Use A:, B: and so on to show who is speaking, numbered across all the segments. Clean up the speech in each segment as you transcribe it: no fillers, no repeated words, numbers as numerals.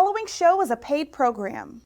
A: following show is a paid program.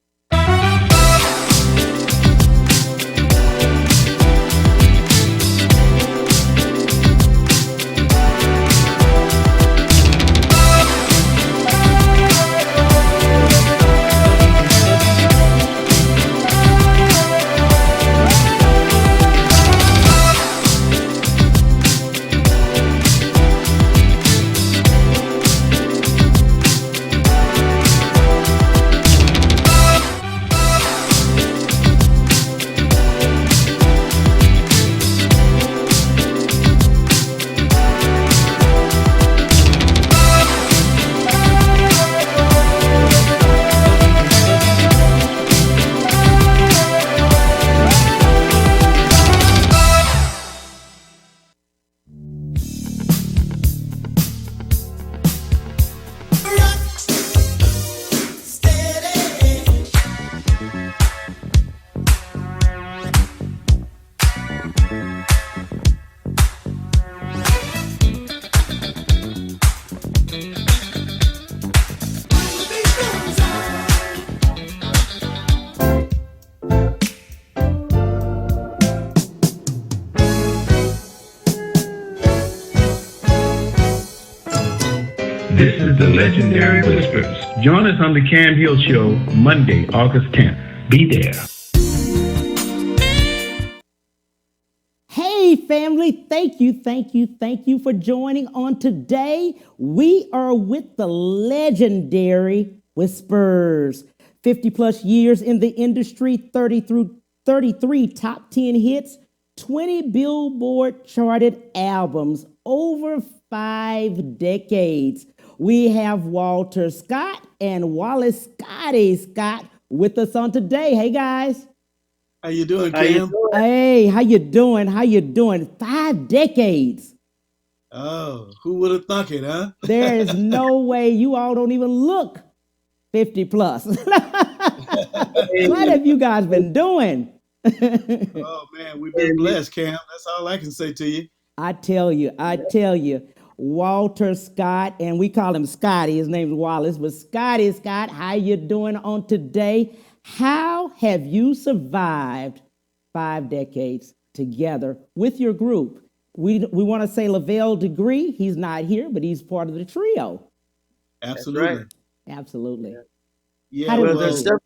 B: This is the Legendary Whispers. Join us on the Cam Hill Show Monday, August 10th. Be there.
C: Hey family, thank you for joining on today. We are with the Legendary Whispers. 50 plus years in the industry, 33 top 10 hits, 20 Billboard charted albums, over 5 decades. We have Walter Scott and Wallace Scotty Scott with us on today. Hey guys.
D: How you doing, Cam?
C: Hey, how you doing? 5 decades.
D: Oh, who would have thunk it, huh?
C: There is no way. You all don't even look 50 plus. What have you guys been doing?
D: Oh man, we've been blessed, Cam. That's all I can say to you.
C: I tell you, Walter Scott, and we call him Scotty. His name's Wallace, but Scotty Scott, how you doing on today? How have you survived 5 decades together with your group? We want to say Lavelle Degree. He's not here, but he's part of the trio.
D: Absolutely.
E: Right.
C: Absolutely.
D: Yeah,
C: How did
D: well,
C: it go?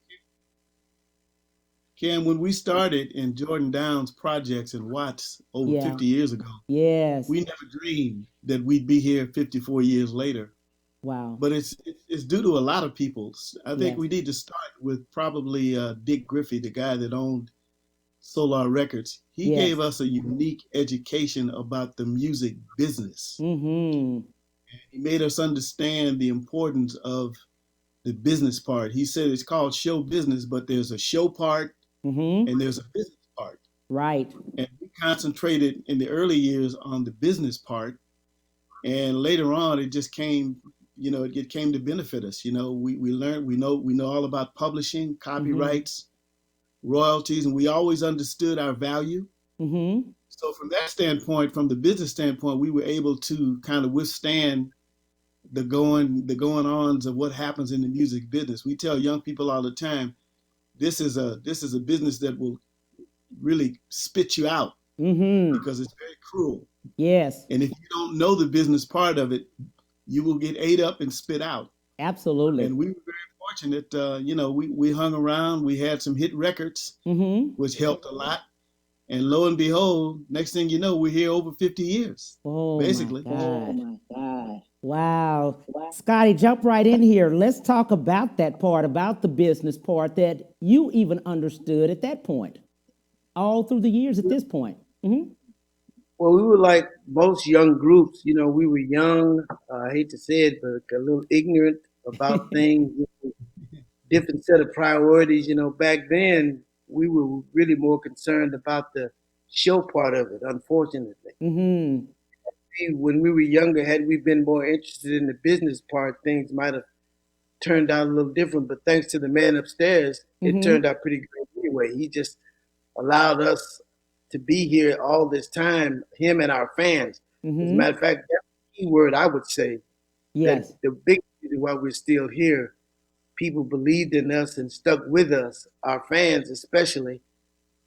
D: Cam, when we started in Jordan Downs projects in Watts over
C: Yeah.
D: 50 years ago,
C: Yes.
D: we never dreamed that we'd be here 54 years later.
C: Wow.
D: But it's due to a lot of people. I think
C: Yes.
D: we need to start with probably Dick Griffey, the guy that owned Solar Records. He
C: Yes.
D: gave us a unique education about the music business.
C: Mm-hmm.
D: He made us understand the importance of the business part. He said it's called show business, but there's a show part
C: Mm-hmm.
D: and there's a business part.
C: Right.
D: And we concentrated in the early years on the business part. And later on, it just came, it came to benefit us. We learned, we know all about publishing, copyrights, royalties, and we always understood our value.
C: Mm-hmm.
D: So from that standpoint, from the business standpoint, we were able to kind of withstand the going ons of what happens in the music business. We tell young people all the time, this is a business that will really spit you out
C: Mm-hmm.
D: because it's very cruel.
C: Yes.
D: And if you don't know the business part of it, you will get ate up and spit out.
C: Absolutely.
D: And we were very fortunate. We hung around. We had some hit records,
C: Mm-hmm.
D: which helped a lot. And lo and behold, next thing you know, we're here over 50 years,
C: Oh
D: basically.
C: my God. Wow. Scotty, jump right in here. Let's talk about that part, about the business part that you even understood at that point, all through the years at this point. Mm-hmm.
E: Well, we were like most young groups. We were young. I hate to say it, but a little ignorant about things. Different set of priorities. Back then we were really more concerned about the show part of it. Unfortunately,
C: Mm-hmm.
E: when we were younger, had we been more interested in the business part, things might have turned out a little different. But thanks to the man upstairs, it
C: Mm-hmm.
E: turned out pretty good anyway. He just allowed us to be here all this time, him and our fans. As a
C: Mm-hmm.
E: matter of fact, that's the key word I would say.
C: Yes.
E: That the big reason why we're still here people believed in us and stuck with us, our fans especially.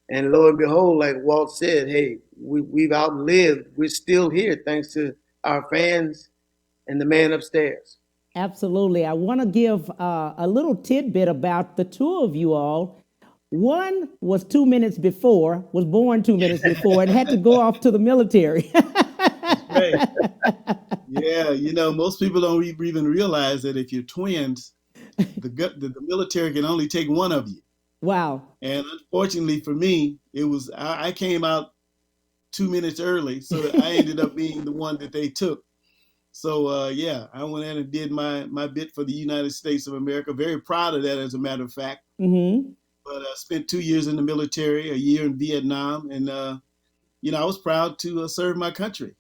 E: And lo and behold, like Walt said, hey, we've outlived. We're still here thanks to our fans and the man upstairs.
C: Absolutely. I want to give a little tidbit about the two of you all. One was 2 minutes before, was born 2 minutes before, and had to go off to the military.
D: Right. Yeah, most people don't even realize that if you're twins, the military can only take one of you.
C: Wow.
D: And unfortunately for me, I came out 2 minutes early, so I ended up being the one that they took. So yeah, I went in and did my bit for the United States of America. Very proud of that, as a matter of fact.
C: Mm-hmm.
D: But I spent 2 years in the military, a year in Vietnam, and I was proud to serve my country.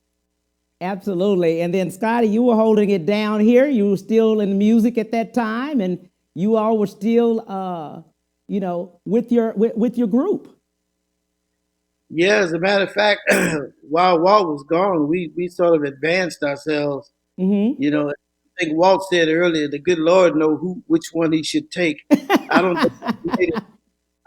C: Absolutely. And then Scotty, you were holding it down here. You were still in music at that time, and you all were still, with your group.
E: Yeah, as a matter of fact, while Walt was gone, we sort of advanced ourselves.
C: Mm-hmm.
E: I think Walt said earlier, the good Lord know which one he should take. I don't think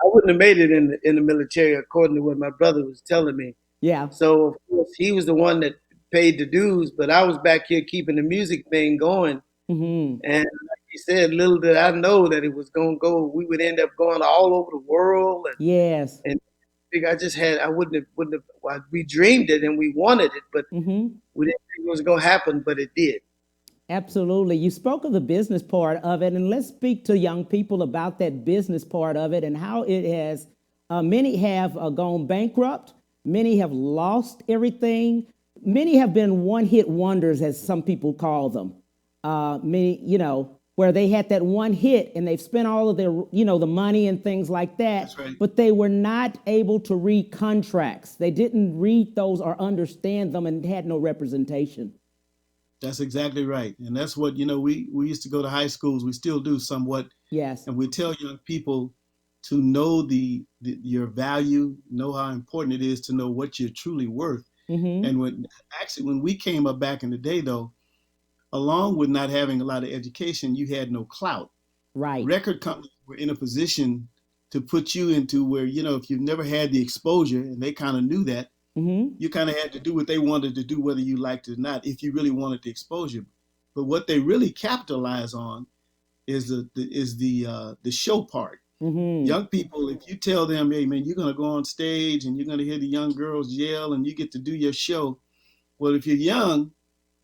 E: I wouldn't have made it in the military, according to what my brother was telling me.
C: Yeah.
E: So of course he was the one that paid the dues, but I was back here keeping the music thing going.
C: Mm-hmm.
E: And like he said, little did I know that it was gonna go. We would end up going all over the world.
C: Yes.
E: And I wouldn't have. Well, we dreamed it and we wanted it, but
C: Mm-hmm.
E: we didn't think it was gonna happen, but it did.
C: Absolutely. You spoke of the business part of it, and let's speak to young people about that business part of it and how it has, many have gone bankrupt, many have lost everything, many have been one-hit wonders, as some people call them. Where they had that one hit and they've spent all of their, the money and things like that.
D: That's right.
C: But they were not able to read contracts. They didn't read those or understand them and had no representation.
D: That's exactly right. And that's what, we used to go to high schools. We still do somewhat.
C: Yes.
D: And we tell young people to know your value, know how important it is to know what you're truly worth.
C: Mm-hmm.
D: And when we came up back in the day, though, along with not having a lot of education, you had no clout.
C: Right.
D: Record companies were in a position to put you into where, if you've never had the exposure, and they kind of knew that,
C: mm-hmm.
D: you kind of had to do what they wanted to do, whether you liked it or not, if you really wanted the exposure. But what they really capitalize on is the show part.
C: Mm-hmm.
D: Young people, if you tell them, hey man, you're gonna go on stage and you're gonna hear the young girls yell and you get to do your show. Well, if you're young,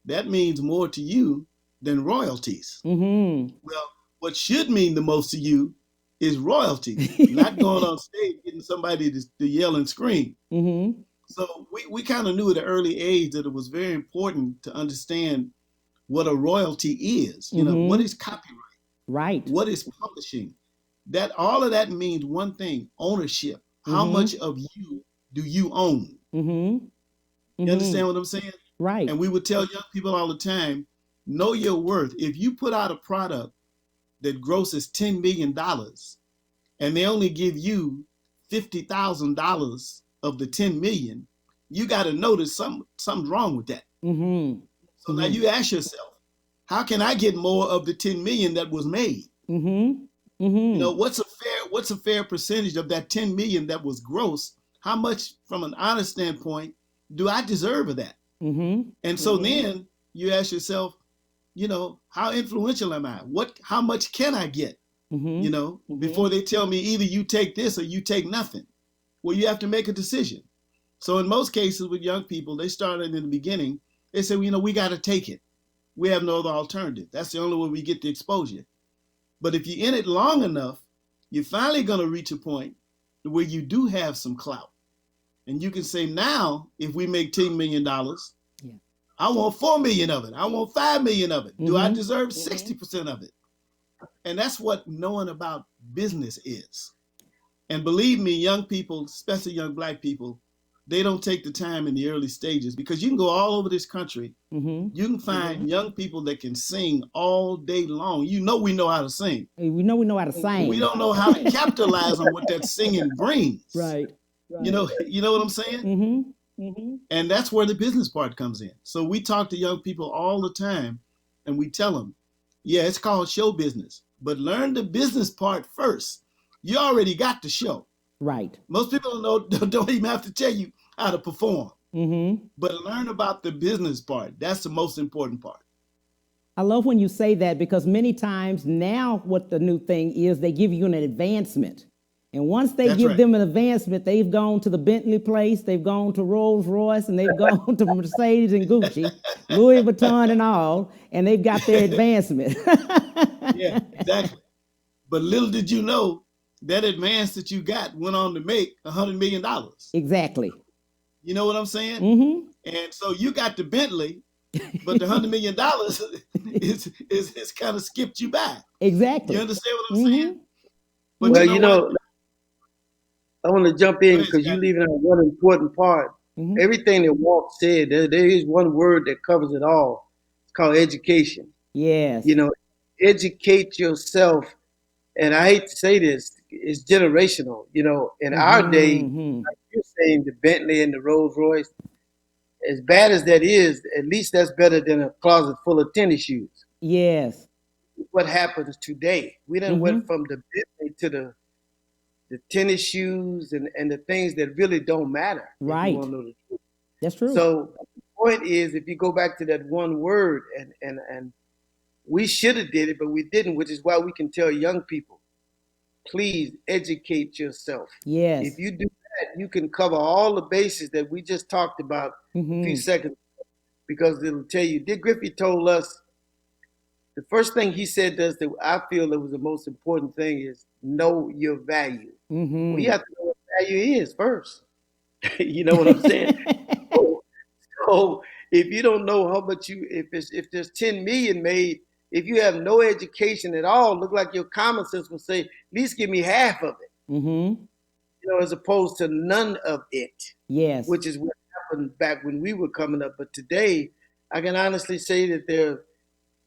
D: that means more to you than royalties.
C: Mm-hmm.
D: Well, what should mean the most to you is royalties, not going on stage getting somebody to yell and scream.
C: Mm-hmm.
D: So we kind of knew at an early age that it was very important to understand what a royalty is.
C: Mm-hmm.
D: What is copyright?
C: Right.
D: What is publishing? That all of that means one thing: ownership. How
C: Mm-hmm.
D: much of you do you own?
C: Mm-hmm. Mm-hmm.
D: You understand what I'm saying?
C: Right.
D: And we would tell young people all the time, know your worth. If you put out a product that grosses $10 million and they only give you $50,000 of the 10 million, you got to notice something's wrong with that.
C: Mm-hmm.
D: So now you ask yourself, how can I get more of the 10 million that was made?
C: Mm-hmm. Mm-hmm.
D: What's a fair percentage of that 10 million that was gross? How much, from an honest standpoint, do I deserve of that?
C: Mm-hmm.
D: And so then you ask yourself, how influential am I? How much can I get?
C: Mm-hmm.
D: Before they tell me either you take this or you take nothing. Well, you have to make a decision. So in most cases with young people, they started in the beginning. They say, we got to take it. We have no other alternative. That's the only way we get the exposure. But if you're in it long enough, you're finally going to reach a point where you do have some clout. And you can say, now, if we make $10 million, I want 4 million of it. I want 5 million of it. Do I deserve 60% of it? And that's what knowing about business is. And believe me, young people, especially young Black people, they don't take the time in the early stages, because you can go all over this country.
C: Mm-hmm.
D: You can find young people that can sing all day long. We know how to sing.
C: We know how to sing.
D: We don't know how to capitalize on what that singing brings.
C: Right.
D: You know what I'm saying?
C: Mm-hmm. Mm-hmm.
D: And that's where the business part comes in. So we talk to young people all the time and we tell them, yeah, it's called show business, but learn the business part first. You already got the show.
C: Right.
D: Most people don't even have to tell you how to perform,
C: Mm-hmm.
D: but learn about the business part. That's the most important part.
C: I love when you say that because many times now what the new thing is, they give you an advancement. And once they
D: That's
C: give
D: right.
C: them an advancement, they've gone to the Bentley place, they've gone to Rolls Royce, and they've gone to Mercedes and Gucci, Louis Vuitton and all, and they've got their advancement.
D: Yeah, exactly. But little did you know that advance that you got went on to make $100 million.
C: Exactly.
D: You know what I'm saying?
C: Mm-hmm.
D: And so you got the Bentley, but the $100 million is kind of skipped you by.
C: Exactly.
D: You understand what I'm
C: Mhm.
D: saying? But
E: Well,
D: you know what?
E: I want to jump
D: Go
E: in
D: ahead,
E: because you
D: Scotty.
E: leaving out one important part.
C: Mhm.
E: Everything that Walt said, there is one word that covers it all. It's called education.
C: Yes.
E: You know, educate yourself. And I hate to say this, it's generational. You know, in our day,
C: Mhm.
E: like you're saying, the Bentley and the Rolls Royce, as bad as that is, at least that's better than a closet full of tennis shoes.
C: Yes.
E: What happens today? We done
C: Mhm.
E: went from the Bentley to the tennis shoes and the things that really don't matter. If
C: Right.
E: you want to know the truth.
C: That's true.
E: So the point is, if you go back to that one word, and we should have did it, but we didn't, which is why we can tell young people, please educate yourself.
C: Yes.
E: If you do that, you can cover all the bases that we just talked about a few
C: Mhm.
E: seconds ago, because it'll tell you. Dick Griffey told us the first thing he said to us that I feel that was the most important thing is know your value.
C: Mhm.
E: Well, you have to know what value is first. You know what I'm saying? So if you don't know how much if there's 10 million made, if you have no education at all, look like your common sense will say, at least give me half of it,
C: Mhm.
E: you know, as opposed to none of it,
C: Yes.
E: which is what happened back when we were coming up. But today, I can honestly say that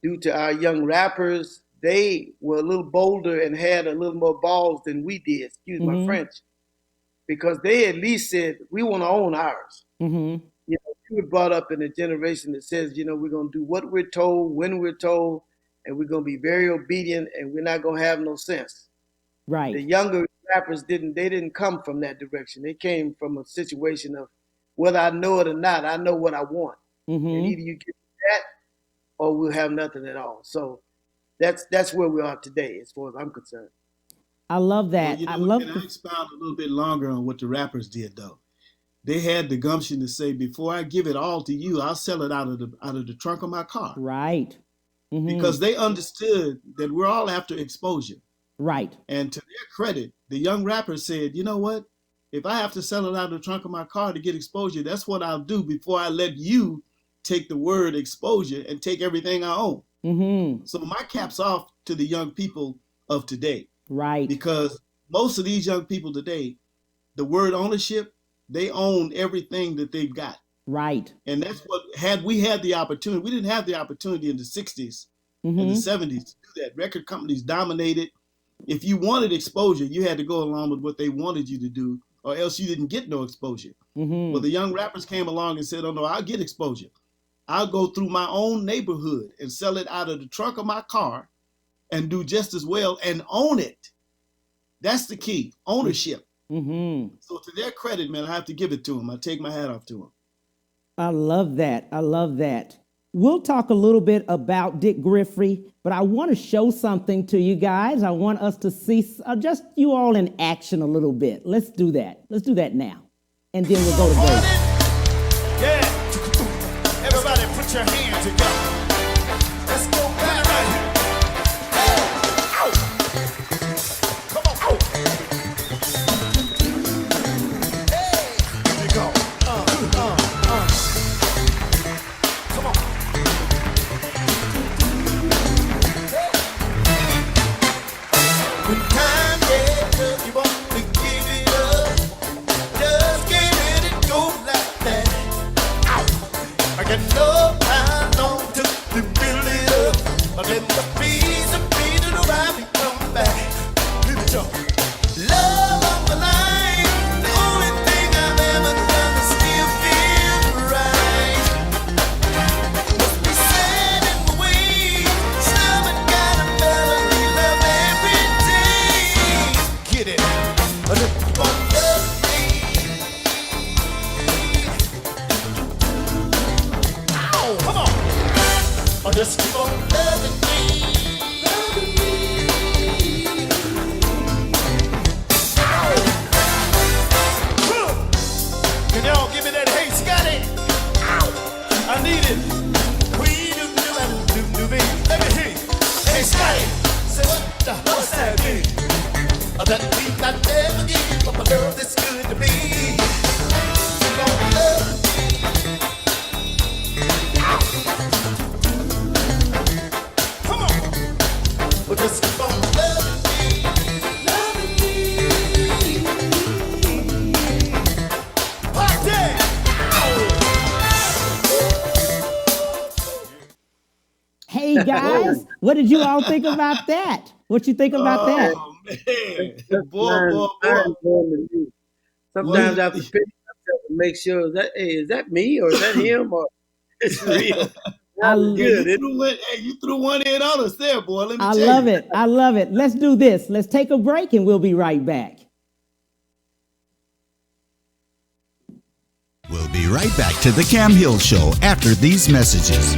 E: due to our young rappers, they were a little bolder and had a little more balls than we did, excuse my
C: Mhm.
E: French, because they at least said, we want to own ours.
C: Mhm.
E: You know, we were brought up in a generation that says, you know, we're going to do what we're told, when we're told, and we're going to be very obedient, and we're not going to have no sense. The
C: Right.
E: younger rappers didn't come from that direction. They came from a situation of whether I know it or not, I know what I want. And
C: Mhm.
E: either you give me that or we'll have nothing at all. So that's where we are today, as far as I'm concerned.
C: I love
D: Well,
C: that.
D: you
C: I
D: know,
C: love
D: can I
C: the
D: expound a little bit longer on what the rappers did though? They had the gumption to say, before I give it all to you, I'll sell it out of the trunk of my car.
C: right. Mhm.
D: Because they understood that we're all after exposure.
C: Right.
D: And to their credit, the young rappers said, you know what? If I have to sell it out of the trunk of my car to get exposure, that's what I'll do before I let you take the word exposure and take everything I own.
C: Mhm.
D: So my cap's off to the young people of today,
C: Right.
D: because most of these young people today, the word ownership, they own everything that they've got.
C: Right.
D: And that's what, had we had the opportunity, we didn't have the opportunity in the 60s and the
C: Mhm.
D: 70s to do that. Record companies dominated. If you wanted exposure, you had to go along with what they wanted you to do, or else you didn't get no exposure.
C: Mhm.
D: Well, the young rappers came along and said, oh no, I'll get exposure. I'll go through my own neighborhood and sell it out of the trunk of my car and do just as well and own it. That's the key, ownership.
C: Mhm.
D: So to their credit, man, I have to give it to them. I take my hat off to them.
C: I love that. I love that. We'll talk a little bit about Dick Griffey, but I want to show something to you guys. I want us to see just you all in action a little bit. Let's do that. Let's do that now. And then we'll go to break.
F: Yeah. Everybody put your hands together. Let's go back right here. Ow. Come on. Ow. Hey. Here we go. Come on. When time gets up, you want to give it up. Just give it and go like that. Ow. I got no time. Just keep on loving me. Ow, come on. Just keep on loving me. Loving me. Ow. Can y'all give me that? Hey, Scotty. Ow. I need it. Let me hear you. Hey, Scotty. Say what the hell's that mean? That means I never give up a girl that's good to me. You don't love me. Come on. Well, just keep on loving me. Loving me. Party.
C: Hey guys, what did you all think about that? What you think about that?
D: Oh man,
E: That's
D: boy.
E: mind-blowing to me. Sometimes I have to pick myself and make sure is that me or is that him or it's real.
C: I,
D: Yeah, you threw one in on us there, boy. Let me
C: I
D: tell
C: love
D: you.
C: it. I love it. Let's do this. Let's take a break and we'll be right back.
G: We'll be right back to the Cam Hill Show after these messages.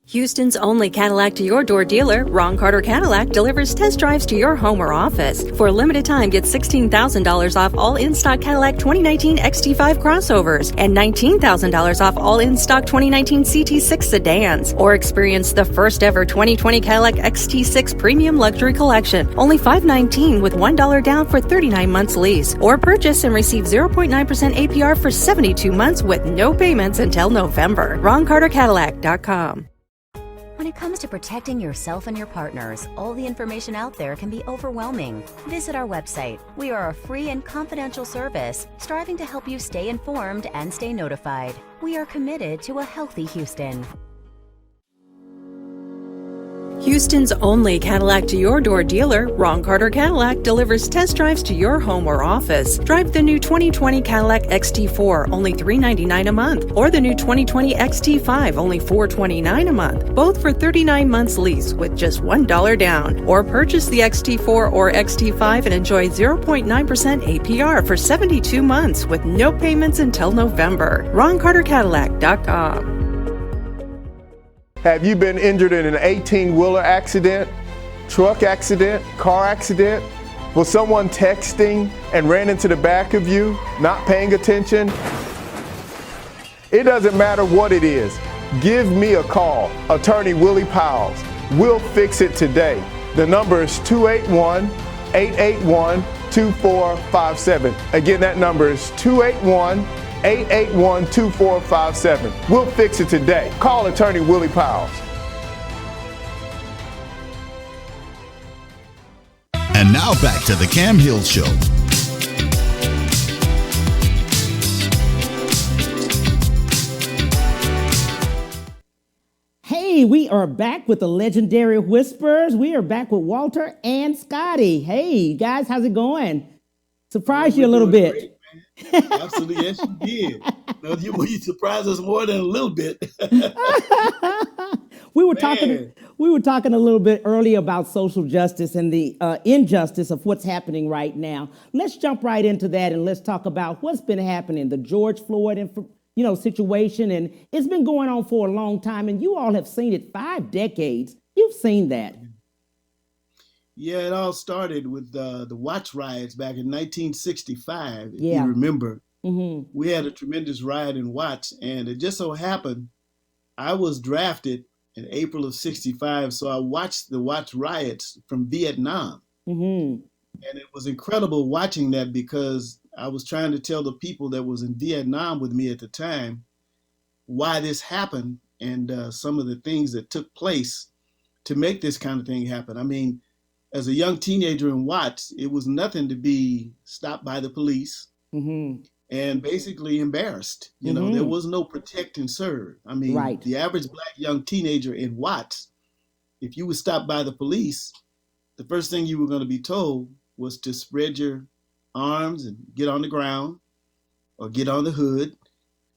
H: Houston's only Cadillac to your door dealer, Ron Carter Cadillac, delivers test drives to your home or office. For a limited time, get $16,000 off all in-stock Cadillac 2019 XT5 crossovers and $19,000 off all in-stock 2019 CT6 sedans. Or experience the first ever 2020 Cadillac XT6 Premium Luxury Collection. Only $519 with $1 down for 39 months lease. Or purchase and receive 0.9% APR for 72 months with no payments until November. RonCarterCadillac.com.
I: When it comes to protecting yourself and your partners, all the information out there can be overwhelming. Visit our website. We are a free and confidential service, striving to help you stay informed and stay notified. We are committed to a healthy Houston.
H: Houston's only Cadillac to your door dealer, Ron Carter Cadillac, delivers test drives to your home or office. Drive the new 2020 Cadillac XT4, only $399 a month, or the new 2020 XT5, only $429 a month, both for 39 months lease with just $1 down. Or purchase the XT4 or XT5 and enjoy 0.9% APR for 72 months with no payments until November. RonCarterCadillac.com.
J: Have you been injured in an 18-wheeler accident, truck accident, car accident? Was someone texting and ran into the back of you, not paying attention? It doesn't matter what it is. Give me a call, Attorney Willie Powles. We'll fix it today. The number is 281-881-2457. Again, that number is 281-881-2457. We'll fix it today. Call Attorney Willie Powles.
G: And now back to the Cam Hill Show.
C: Hey, we are back with the legendary Whisperers. We are back with Walter and Scotty. Hey, guys, how's it going? Surprised you a little bit.
D: Great, absolutely, yes, you did. No, you surprised us more than a little bit.
C: We were talking a little bit earlier about social justice and the injustice of what's happening right now. Let's jump right into that and let's talk about what's been happening, the George Floyd situation, and it's been going on for a long time, and you all have seen it 5 decades. You've seen that.
D: Yeah, it all started with the Watts riots back in 1965, if you remember.
C: Mm-hmm.
D: We had a tremendous riot in Watts, and it just so happened I was drafted in April of 65, so I watched the Watts riots from Vietnam.
C: Mm-hmm.
D: And it was incredible watching that because I was trying to tell the people that was in Vietnam with me at the time why this happened and some of the things that took place to make this kind of thing happen. I mean, as a young teenager in Watts, it was nothing to be stopped by the police and basically embarrassed. You know, there was no protect and serve. I mean, the average black young teenager in Watts, if you were stopped by the police, the first thing you were going to be told was to spread your arms and get on the ground or get on the hood.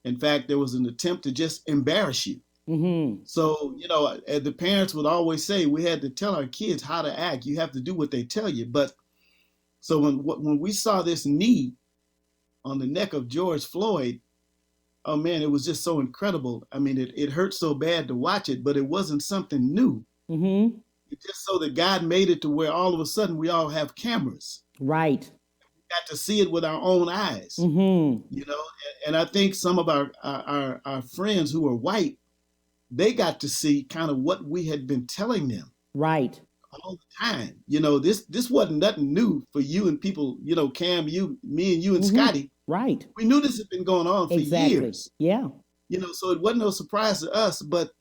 D: In fact, there was an attempt to just embarrass you.
C: Mm-hmm.
D: So, the parents would always say we had to tell our kids how to act. You have to do what they tell you. But so when we saw this knee on the neck of George Floyd, oh man, it was just so incredible. I mean, it hurt so bad to watch it, but it wasn't something new.
C: Mm-hmm.
D: It's just so that God made it to where all of a sudden we all have cameras.
C: Right.
D: We got to see it with our own eyes.
C: Mm-hmm.
D: And I think some of our friends who are white, they got to see kind of what we had been telling them.
C: Right.
D: All the time. This wasn't nothing new for you and people, Cam, me and you and Scotty.
C: Right.
D: We knew this had been going on for years.
C: Yeah.
D: So it wasn't no surprise to us. But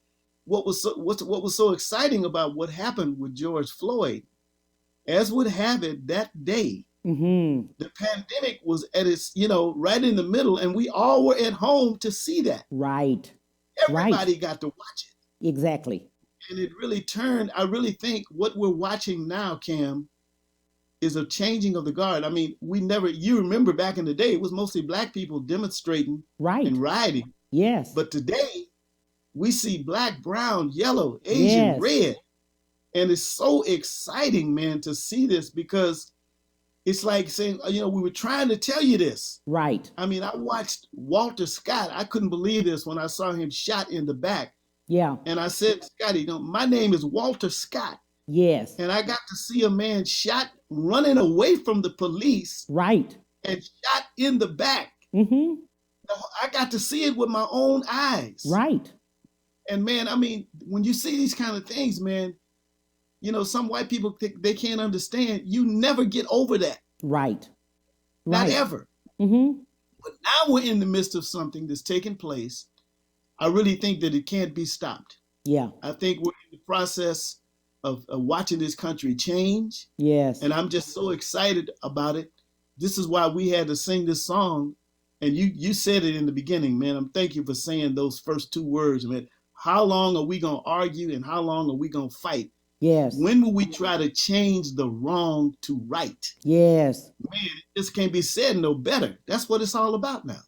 D: what was so exciting about what happened with George Floyd, as would have it that day, the pandemic was at its, right in the middle, and we all were at home to see that.
C: Right.
D: Everybody got to watch it.
C: Exactly.
D: And it really turned, I really think what we're watching now, Cam, is a changing of the guard. I mean, you remember back in the day, it was mostly black people demonstrating and rioting.
C: Yes.
D: But today, we see black, brown, yellow, Asian, red. And it's so exciting, man, to see this because it's like saying, we were trying to tell you this.
C: Right.
D: I mean, I watched Walter Scott. I couldn't believe this when I saw him shot in the back.
C: Yeah.
D: And I said, Scotty, my name is Walter Scott.
C: Yes.
D: And I got to see a man shot running away from the police.
C: Right.
D: And shot in the back.
C: Mm-hmm.
D: I got to see it with my own eyes.
C: Right.
D: And man, I mean, when you see these kind of things, man, some white people think they can't understand. You never get over that.
C: Right.
D: Not ever.
C: Mm-hmm.
D: But now we're in the midst of something that's taking place. I really think that it can't be stopped.
C: Yeah.
D: I think we're in the process of watching this country change.
C: Yes.
D: And I'm just so excited about it. This is why we had to sing this song. And you said it in the beginning, man. I'm thank you for saying those first two words, man. How long are we going to argue and how long are we going to fight?
C: Yes.
D: When will we try to change the wrong to right?
C: Yes.
D: Man, this can't be said no better. That's what it's all about now.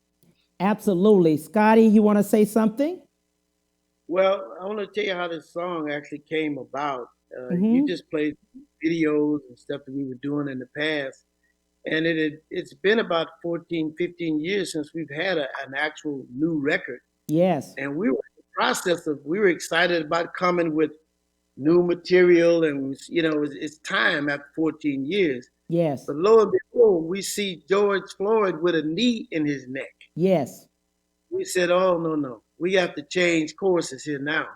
C: Absolutely. Scotty, you want to say something?
E: Well, I want to tell you how this song actually came about. You just played videos and stuff that we were doing in the past. And it's been about 14, 15 years since we've had an actual new record.
C: Yes.
E: And we were in the process we were excited about coming with new material. And, it's time after 14 years.
C: Yes.
E: But lo and behold, we see George Floyd with a knee in his neck.
C: Yes.
E: We said, oh, no. We have to change courses here now.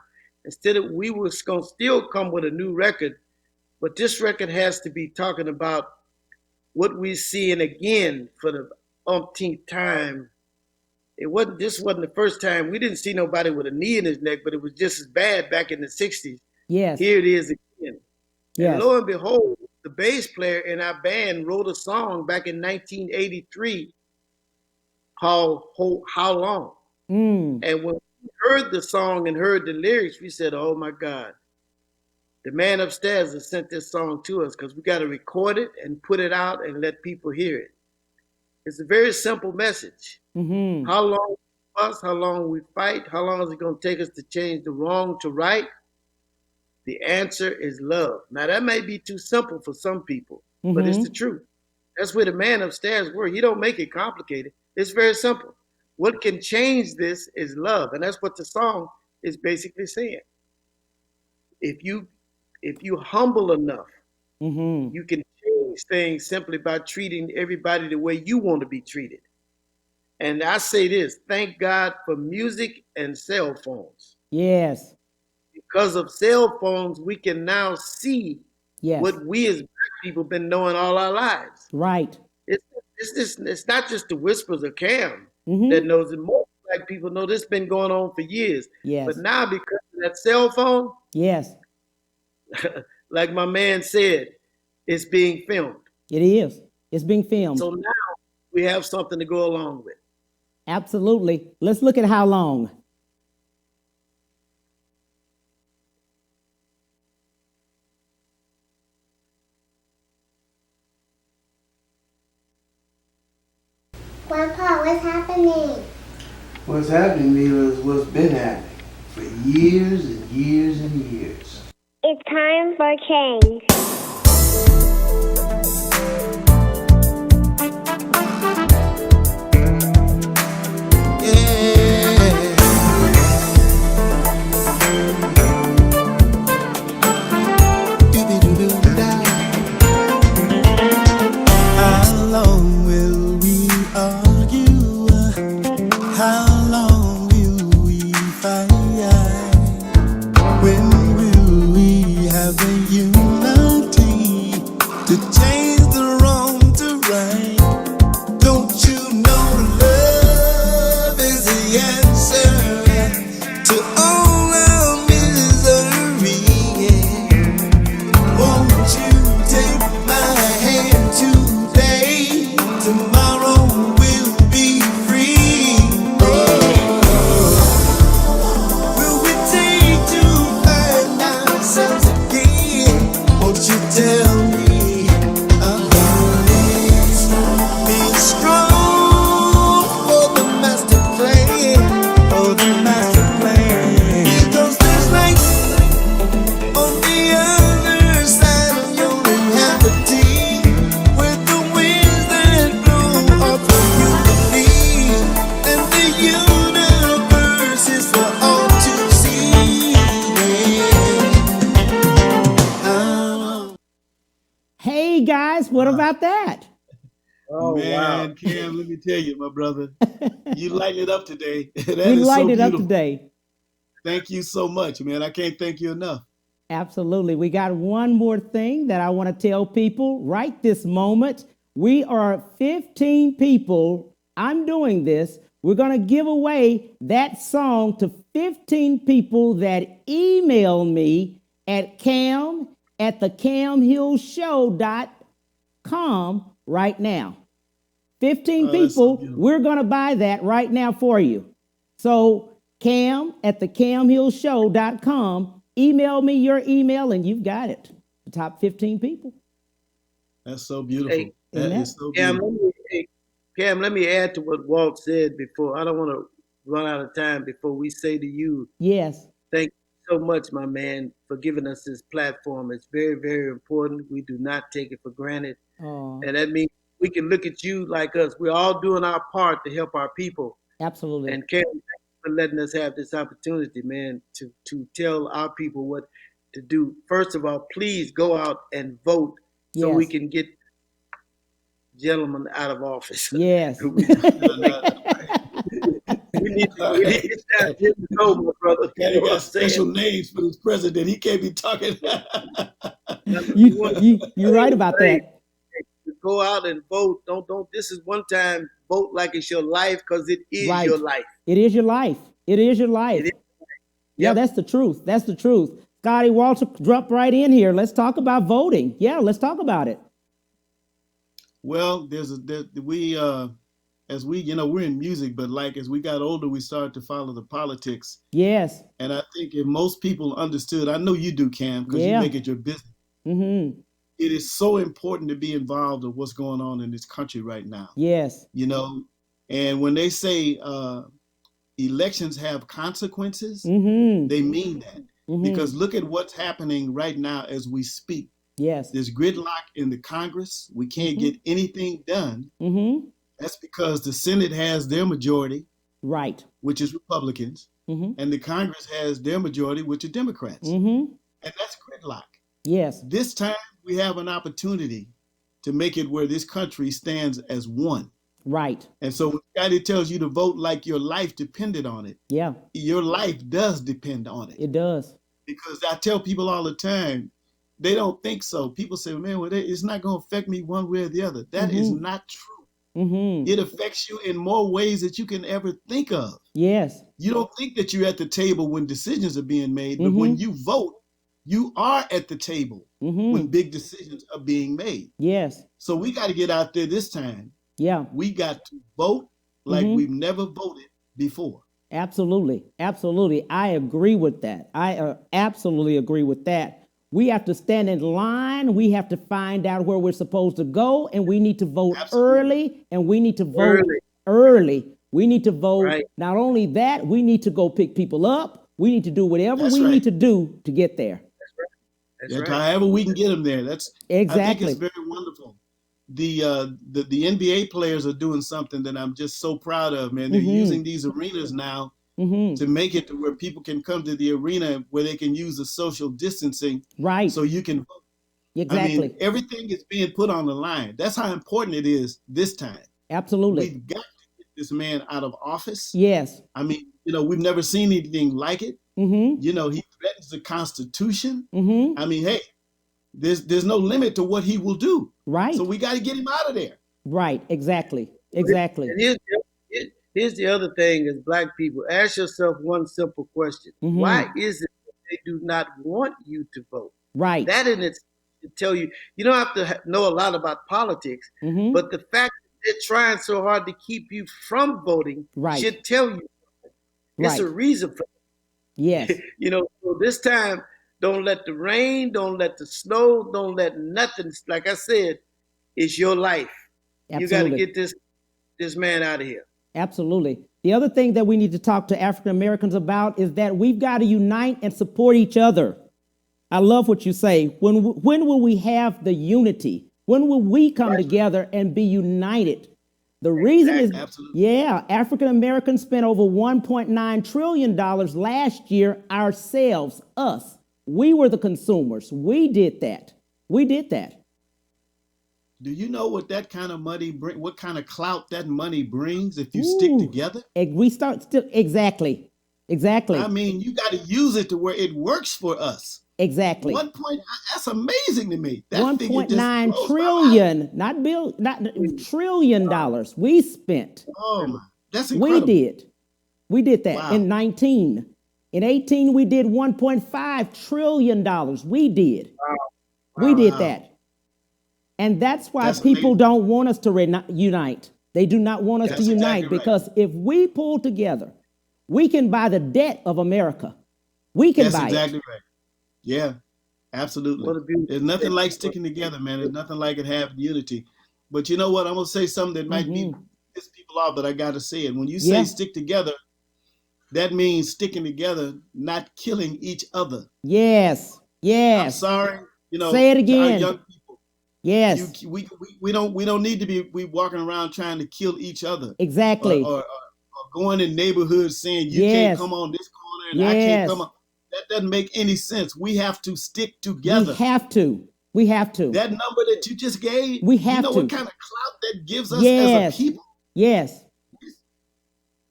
E: Instead of, we was going to still come with a new record, but this record has to be talking about what we're seeing again for the umpteenth time. This wasn't the first time. We didn't see nobody with a knee in his neck, but it was just as bad back in the 60s.
C: Yes.
E: Here it is again.
C: Yes.
E: And lo and behold, the bass player in our band wrote a song back in 1983 called How Long? And when we heard the song and heard the lyrics, we said, oh my God, the man upstairs has sent this song to us because we got to record it and put it out and let people hear it. It's a very simple message. How long we fuss, how long we fight, how long is it going to take us to change the wrong to right? The answer is love. Now that may be too simple for some people, but it's the truth. That's where the man upstairs works. He don't make it complicated. It's very simple. What can change this is love. And that's what the song is basically saying. If you humble enough, you can change things simply by treating everybody the way you want to be treated. And I say this, thank God for music and cell phones.
C: Yes.
E: Because of cell phones, we can now see what we as black people been knowing all our lives.
C: Right.
E: It's not just the whispers of Cam that knows it. Most black people know this been going on for years.
C: Yes.
E: But now because of that cell phone,
C: yes,
E: like my man said, it's being filmed.
C: It is. It's being filmed.
E: So now we have something to go along with.
C: Absolutely. Let's look at How Long.
K: Grandpa, what's happening?
L: What's happening, Mila, is what's been happening for
K: years and years and years.
L: It's time for change.
F: How long will we argue? How long will we fight? When will we have a unity to change the wrong to right? Don't you know love is the answer to all our misery? Won't you take my hand today? Tomorrow we'll be free. Will we take to find ourselves again? Won't you tell me? Be strong for the master plan. For the master plan. Because there's light on the other side of your reality, where the winds that blow are for you to leave, and the universe is for all to see.
C: Hey guys, what about that?
E: Oh,
D: Man,
E: wow.
D: Cam, let me tell you, my brother, you light it up today. That
C: We
D: is so
C: lighted up
D: beautiful.
C: today.
D: Thank you so much, man. I can't thank you enough.
C: Absolutely. We got one more thing that I want to tell people right this moment. We are 15 people. I'm doing this. We're going to give away that song to 15 people that email me at cam@thecamhillshow.com right now. 15
D: Oh, that's so
C: people,
D: beautiful.
C: we're going to buy that right now for you. So cam@thecamhillshow.com, email me your email and you've got it. The top 15 people.
D: That's so beautiful.
E: Hey,
D: That
C: Isn't
D: is so
E: Cam,
D: beautiful.
E: Cam, let me add to what Walt said before. I don't want to run out of time before we say to you,
C: Yes.
E: thank you so much, my man, for giving us this platform. It's very, very important. We do not take it for granted.
C: Oh,
E: And that means we can look at you like us. We're all doing our part to help our people.
C: absolutely.
E: And Cam, thank you for letting us have this opportunity, man, to tell our people what to do. First of all, please go out and vote so we
C: Yes.
E: can get gentlemen out of office.
C: Yes.
E: we need it's time to go, my brother. You
D: Patty
E: know what
D: got
E: I'm saying?
D: special names for this president. He can't be talking.
C: You're right about that.
E: Go out and vote. Don't. This is one time. Vote like it's your life, because it is
C: Right.
E: your life.
C: It is your life. It is your life.
E: It is.
C: Yeah,
E: Yep.
C: that's the truth. That's the truth. Scotty Walter, jump right in here. Let's talk about voting. Yeah, let's talk about it.
D: Well, as we, we're in music, but like as we got older, we started to follow the politics.
C: Yes.
D: And I think if most people understood, I know you do, Cam, because
C: Yeah.
D: you make it your business.
C: Mm-hmm.
D: It is so important to be involved in what's going on in this country right now.
C: Yes.
D: And when they say elections have consequences,
C: Mm-hmm.
D: they mean that.
C: Mm-hmm.
D: Because look at what's happening right now as we speak.
C: Yes.
D: There's gridlock in the Congress. We can't
C: Mm-hmm.
D: get anything done.
C: Mm-hmm.
D: That's because the Senate has their majority,
C: Right.
D: which is Republicans,
C: Mm-hmm.
D: and the Congress has their majority, which are Democrats.
C: Mm-hmm.
D: And that's gridlock.
C: Yes.
D: This time we have an opportunity to make it where this country stands as one.
C: Right.
D: And so when Scotty tells you to vote like your life depended on it,
C: Yeah,
D: your life does depend on it.
C: it does.
D: Because I tell people all the time, they don't think so. People say, man, well, it's not going to affect me one way or the other. That is
C: Mm-hmm.
D: not true.
C: Mm-hmm.
D: It affects you in more ways that you can ever think of.
C: Yes.
D: You don't think that you're at the table when decisions are being made, but
C: Mm-hmm.
D: when you vote, you are at the table
C: Mm-hmm.
D: when big decisions are being made.
C: Yes.
D: So we got to get out there this time.
C: Yeah.
D: We got to vote like
C: Mhm.
D: we've never voted before.
C: Absolutely. Absolutely. I agree with that. I absolutely agree with that. We have to stand in line. We have to find out where we're supposed to go, and we need to vote
D: Absolutely.
C: early, and we need to vote early. We need to vote.
E: Right.
C: Not only that, we need to go pick people up. We need to do whatever
D: That's
C: we
D: right.
C: need to do to get there.
E: That's
D: Yeah,
E: right.
D: however we can get them there. I think
C: Exactly.
D: it's very wonderful. The NBA players are doing something that I'm just so proud of, man. They're using these arenas now to make it to where people can come to the arena where they can use the social distancing,
C: Right.
D: so you can vote.
C: Exactly.
D: I mean, everything is being put on the line. That's how important it is this time.
C: Absolutely.
D: We've got to get this man out of office.
C: Yes.
D: I mean, we've never seen anything like it.
C: Mm-hmm.
D: He threatens the Constitution.
C: Mm-hmm.
D: I mean, hey, there's no limit to what he will do.
C: Right.
D: So we got to get him out of there.
C: Right. Exactly. Exactly.
E: And here's the other thing: as Black people, ask yourself one simple question: Why is it that they do not want you to vote?
C: Right.
E: That in itself should tell you. You don't have to know a lot about politics, but the fact that they're trying so hard to keep you from voting should tell you it's a reason for it.
C: Yes.
E: So this time, don't let the rain, don't let the snow, don't let nothing. Like I said, it's your life.
C: Absolutely.
E: You got to get this man out of here.
C: Absolutely. The other thing that we need to talk to African Americans about is that we've got to unite and support each other. I love what you say. When will we have the unity? When will we come together and be united? The reason is, African Americans spent over $1.9 trillion last year ourselves, us. We were the consumers. We did that. We did that.
D: Do you know what that kind of money what kind of clout that money brings if you stick together?
C: We start still exactly.
D: I mean, you got to use it to where it works for us.
C: Exactly.
D: That's amazing to me. That
C: $1.9 trillion, not trillion dollars we spent.
D: Oh my, that's incredible.
C: We did that in 19. In 18, we did $1.5 trillion. We did. We did that. And that's why people don't want us to unite. They do not want us to unite because if we pull together, we can buy the debt of America. We can buy it.
D: That's exactly right. Yeah, absolutely. There's nothing like sticking together, man. There's nothing like it having unity. But you know what? I'm going to say something that might piss people off, but I got to say it. When you say stick together, that means sticking together, not killing each other.
C: Yes. Yes.
D: I'm sorry.
C: Say it again.
D: Our young people.
C: Yes.
D: We don't need to be walking around trying to kill each other.
C: Exactly.
D: Or going in neighborhoods saying you can't come on this corner and I can't come on. That doesn't make any sense. We have to stick together. We have to. That number that you just gave,
C: we have to.
D: What kind of clout that gives us as a people?
C: Yes.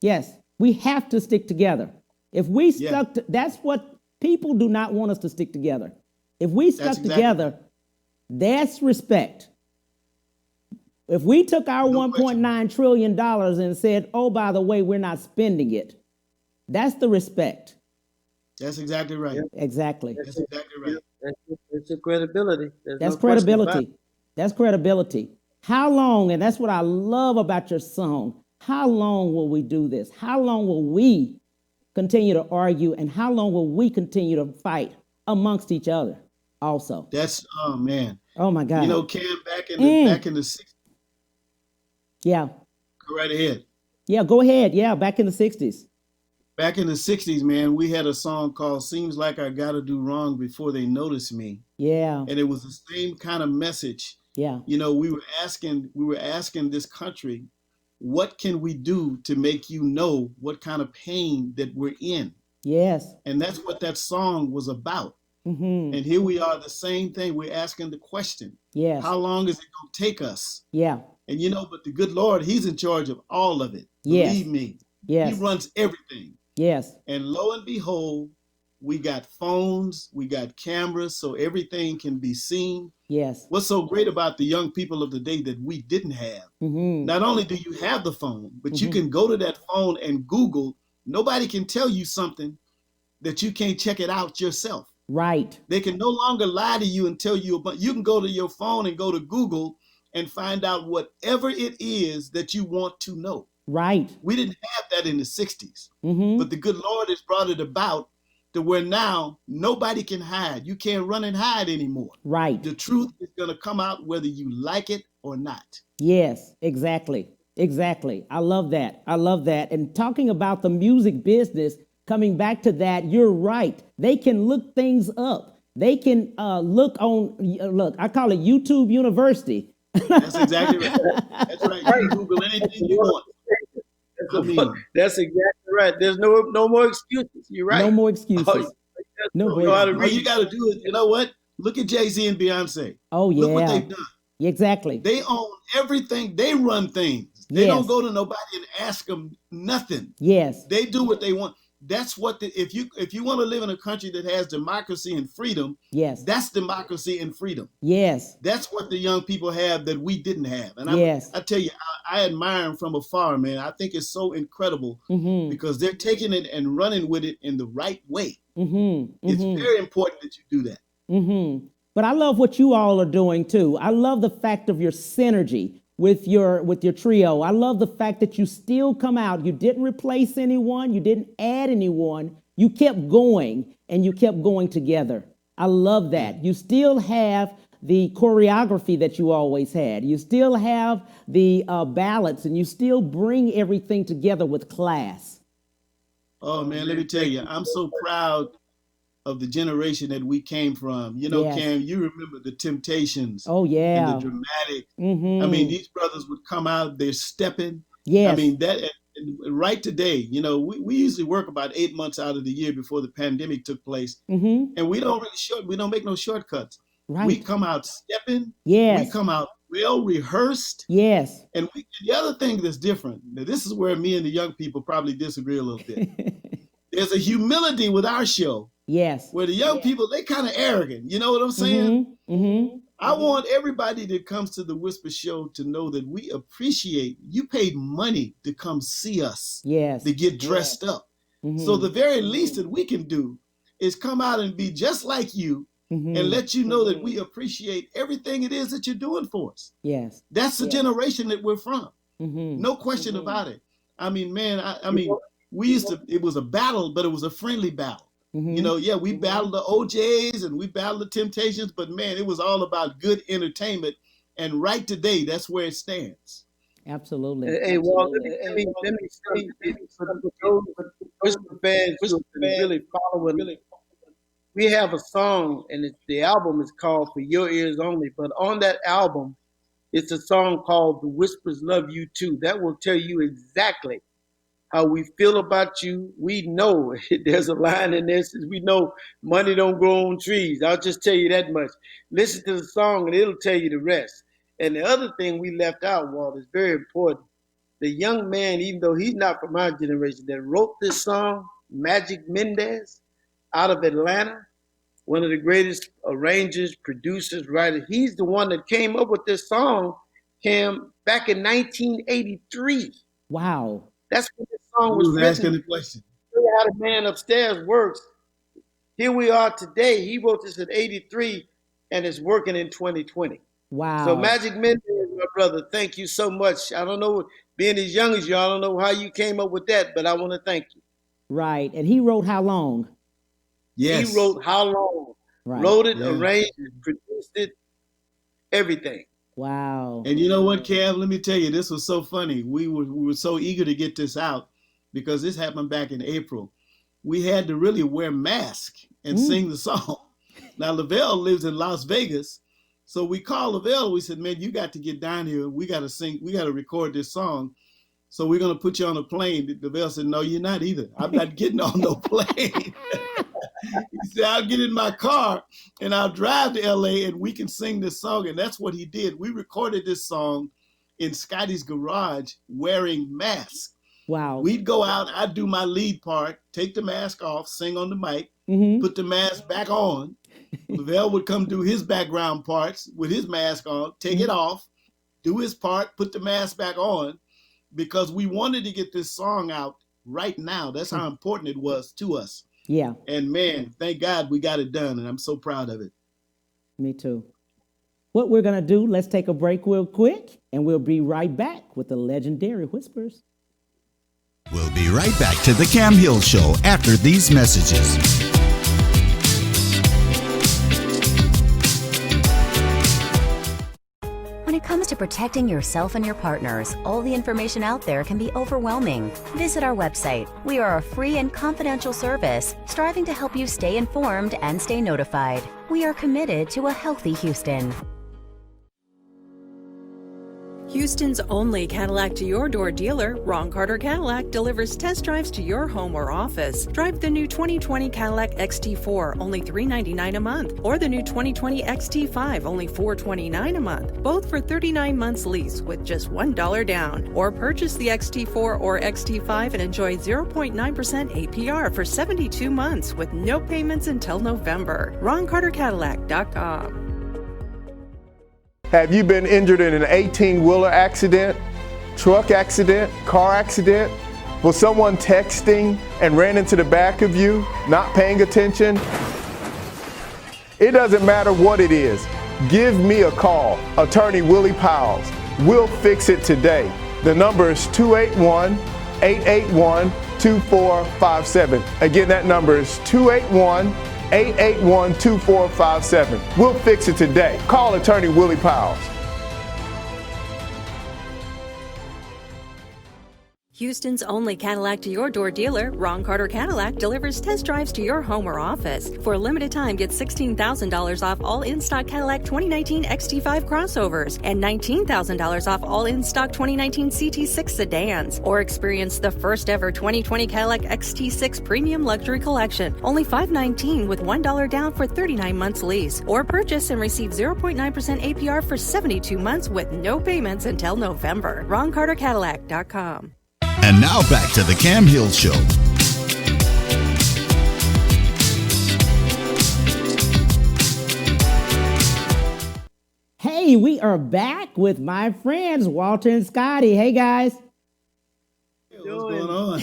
C: Yes. We have to stick together. If we stuck that's what people do not want us to stick together. If we stuck together, that's respect. If we took our $1.9 trillion and said, oh, by the way, we're not spending it, that's the respect.
D: That's exactly right.
C: Exactly.
D: That's exactly right.
E: That's your credibility.
C: That's credibility. That's credibility. How long, and that's what I love about your song, how long will we do this? How long will we continue to argue, and how long will we continue to fight amongst each other also?
D: That's, oh man.
C: Oh my God.
D: Cam, back in the 60s.
C: Yeah.
D: Go right ahead.
C: Yeah, go ahead. Yeah, back in the 60s.
D: Back in the 60s, man, we had a song called Seems Like I Gotta Do Wrong Before They Notice Me.
C: Yeah.
D: And it was the same kind of message.
C: Yeah.
D: We were asking this country, what can we do to make you know what kind of pain that we're in?
C: Yes.
D: And that's what that song was about.
C: Mm-hmm.
D: And here we are, the same thing. We're asking the question.
C: Yes.
D: How long is it going to take us?
C: Yeah.
D: And but the good Lord, he's in charge of all of it.
C: Yes.
D: Believe me.
C: Yes.
D: He runs everything.
C: Yes.
D: And lo and behold, we got phones, we got cameras, so everything can be seen.
C: Yes.
D: What's so great about the young people of the day that we didn't have?
C: Mm-hmm.
D: Not only do you have the phone, but you can go to that phone and Google. Nobody can tell you something that you can't check it out yourself.
C: Right. They
D: can no longer lie to you and tell you about. You can go to your phone and go to Google and find out whatever it is that you want to know.
C: Right.
D: We didn't have that in the 60s, but the good Lord has brought it about to where now nobody can hide. You can't run and hide anymore.
C: Right.
D: The truth is going to come out whether you like it or not.
C: Yes, exactly. Exactly. I love that. I love that. And talking about the music business, coming back to that, you're right. They can look things up. They can look, I call it YouTube University.
D: That's exactly right. That's right. You can Google anything you want.
E: That's exactly right. There's no more excuses. You're right.
C: No more excuses.
D: All you got to do is, you know what? Look at Jay-Z and Beyonce.
C: Oh, yeah.
D: Look what they've done.
C: Exactly.
D: They own everything. They run things. They don't go to nobody and ask them nothing.
C: Yes.
D: They do what they want. That's what if you want to live in a country that has democracy and freedom,
C: yes,
D: that's democracy and freedom.
C: Yes.
D: That's what the young people have that we didn't have. And I tell you, I admire them from afar, man. I think it's so incredible because they're taking it and running with it in the right way. It's very important that you do that.
C: But I love what you all are doing too. I love the fact of your synergy with your trio. I love the fact that you still come out. You didn't replace anyone. You didn't add anyone. You kept going and you kept going together. I love that. You still have the choreography that you always had. You still have the ballads and you still bring everything together with class.
D: Oh man, let me tell you, I'm so proud of the generation that we came from. You know, Cam, you remember the Temptations.
C: Oh, yeah.
D: And the dramatic. I mean, these brothers would come out, they're stepping.
C: Yes.
D: I mean, that right today, you know, we usually work about 8 months out of the year before the pandemic took place. And we don't make no shortcuts.
C: Right.
D: We come out stepping.
C: Yes.
D: We come out well rehearsed.
C: Yes.
D: And the other thing that's different, now this is where me and the young people probably disagree a little bit. There's a humility with our show.
C: Yes.
D: Where the young people, they kind of arrogant. You know what I'm saying? I want everybody that comes to the Whisper Show to know that we appreciate you paid money to come see us.
C: Yes.
D: To get dressed up. So the very least that we can do is come out and be just like you and let you know that we appreciate everything it is that you're doing for us.
C: Yes.
D: That's the generation that we're from. No question about it. I mean, man, I mean, it was a battle, but it was a friendly battle. You know, we battled the OJs and we battled the Temptations, but man, it was all about good entertainment. And right today, that's where it stands.
C: Absolutely.
E: Hey, Walt, let me say, for those Whisper fans who have been really following, we have a song, and the album is called For Your Ears Only. But on that album, it's a song called The Whispers Love You Too. That will tell you exactly how we feel about you. We know there's a line in there says we know money don't grow on trees. I'll just tell you that much. Listen to the song and it'll tell you the rest. And the other thing we left out, Walt, is very important. The young man, even though he's not from our generation, that wrote this song, Magic Mendez, out of Atlanta, one of the greatest arrangers, producers, writers. He's the one that came up with this song, Cam, back in 1983.
C: Wow.
E: That's when this song was written.
D: Asking the question.
E: Show you how the man upstairs works. Here we are today. He wrote this in 83 and it's working in 2020.
C: Wow.
E: So Magic Mendez, my brother, thank you so much. I don't know, being as young as you, I don't know how you came up with that, but I want to thank you.
C: Right. And he wrote how long?
D: Yes.
E: He wrote how long?
C: Right.
E: Wrote it, arranged it, produced it, everything.
C: Wow.
D: And you know what, Kev? Let me tell you, this was so funny. We were so eager to get this out because this happened back in April. We had to really wear masks and sing the song. Now, Lavelle lives in Las Vegas. So we called Lavelle. We said, man, you got to get down here. We got to sing. We got to record this song. So we're going to put you on a plane. Lavelle said, no, you're not either. I'm not getting on no plane. He said, I'll get in my car and I'll drive to LA and we can sing this song. And that's what he did. We recorded this song in Scotty's garage wearing masks.
C: Wow.
D: We'd go out, I'd do my lead part, take the mask off, sing on the mic, put the mask back on. Lavelle would come do his background parts with his mask on, take it off, do his part, put the mask back on, because we wanted to get this song out right now. That's how important it was to us.
C: Yeah.
D: And man, thank God we got it done, and I'm so proud of it.
C: Me too. What we're going to do, let's take a break real quick, and we'll be right back with the legendary Whispers.
G: We'll be right back to the Cam Hill Show after these messages.
I: When it comes to protecting yourself and your partners, all the information out there can be overwhelming. Visit our website. We are a free and confidential service striving to help you stay informed and stay notified. We are committed to a healthy Houston.
H: Houston's only Cadillac to your door dealer, Ron Carter Cadillac, delivers test drives to your home or office. Drive the new 2020 Cadillac XT4, only $399 a month, or the new 2020 XT5, only $429 a month, both for 39 months lease with just $1 down. Or purchase the XT4 or XT5 and enjoy 0.9% APR for 72 months with no payments until November. RonCarterCadillac.com.
J: Have you been injured in an 18-wheeler accident, truck accident, car accident? Was someone texting and ran into the back of you, not paying attention? It doesn't matter what it is. Give me a call, Attorney Willie Powles. We'll fix it today. The number is 281-881-2457. Again, that number is 281-881-2457. We'll fix it today. Call Attorney Willie Powles.
H: Houston's only Cadillac to your door dealer, Ron Carter Cadillac, delivers test drives to your home or office. For a limited time, get $16,000 off all in-stock Cadillac 2019 XT5 crossovers and $19,000 off all in-stock 2019 CT6 sedans. Or experience the first ever 2020 Cadillac XT6 Premium Luxury Collection, only $519 with $1 down for 39 months lease. Or purchase and receive 0.9% APR for 72 months with no payments until November. RonCarterCadillac.com.
G: And now back to the Cam Hill Show.
C: Hey, we are back with my friends, Walter and Scotty. Hey, guys.
D: What's going on?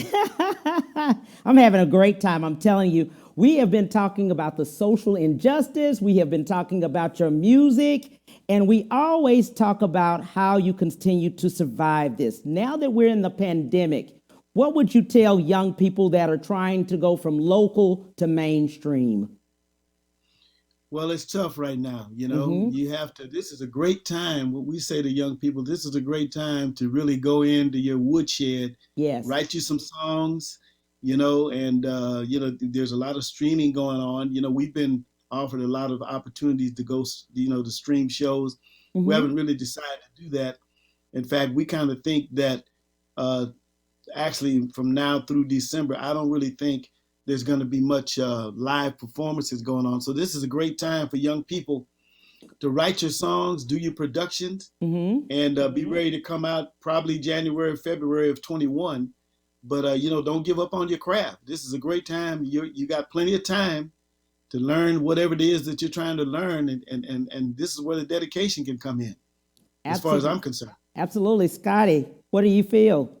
C: I'm having a great time. I'm telling you, we have been talking about the social injustice. We have been talking about your music. And we always talk about how you continue to survive this. Now that we're in the pandemic, what would you tell young people that are trying to go from local to mainstream?
D: Well, it's tough right now. You know, you have to, this is a great time. What we say to young people, this is a great time to really go into your woodshed, write you some songs, you know, and, you know, there's a lot of streaming going on. You know, we've been offered a lot of opportunities to go, you know, to stream shows. We haven't really decided to do that. In fact, we kind of think that actually from now through December, I don't really think there's going to be much live performances going on. So this is a great time for young people to write your songs, do your productions, and be ready to come out probably January, February of 21. But, you know, don't give up on your craft. This is a great time. You got plenty of time to learn whatever it is that you're trying to learn. And this is where the dedication can come in, as far as I'm concerned.
C: Absolutely. Scotty, what do you feel?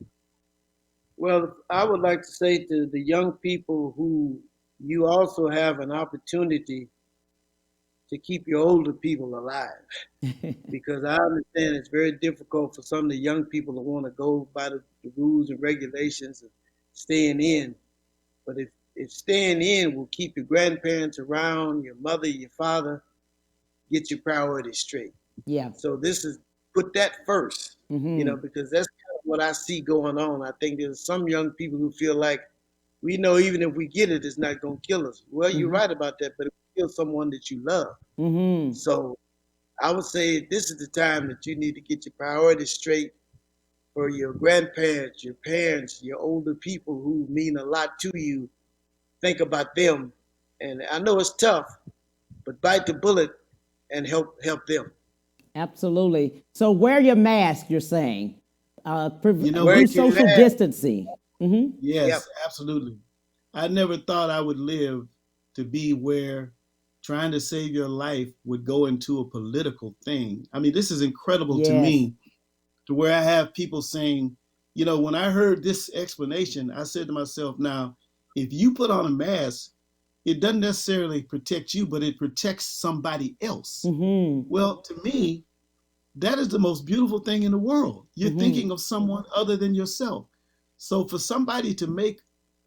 E: Well, I would like to say to the young people who you also have an opportunity to keep your older people alive. Because I understand it's very difficult for some of the young people to want to go by the rules and regulations of staying in. But if staying in will keep your grandparents around, your mother, your father, get your priorities straight.
C: Yeah.
E: So this is, put that first, you know, because that's kind of what I see going on. I think there's some young people who feel like, we know even if we get it, it's not going to kill us. Well, you're right about that, but it will kill someone that you love. So I would say this is the time that you need to get your priorities straight for your grandparents, your parents, your older people who mean a lot to you. Think about them. And I know it's tough, but bite the bullet and help them.
C: Absolutely. So wear your mask, you're saying.
D: You know,
C: do social distancing.
D: Yes, absolutely. I never thought I would live to be where trying to save your life would go into a political thing. I mean, this is incredible to me, to where I have people saying, you know, when I heard this explanation, I said to myself, now, if you put on a mask, it doesn't necessarily protect you, but it protects somebody else. Well, to me, that is the most beautiful thing in the world. You're thinking of someone other than yourself. So for somebody to make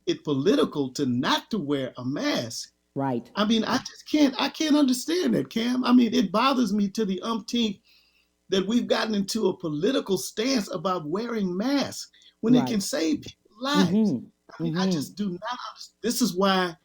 D: it political to not to wear a mask,
C: right?
D: I mean, I can't understand that, Cam. I mean, it bothers me to the umpteenth that we've gotten into a political stance about wearing masks when it can save people's lives. I mean, I just do not understand. This is why,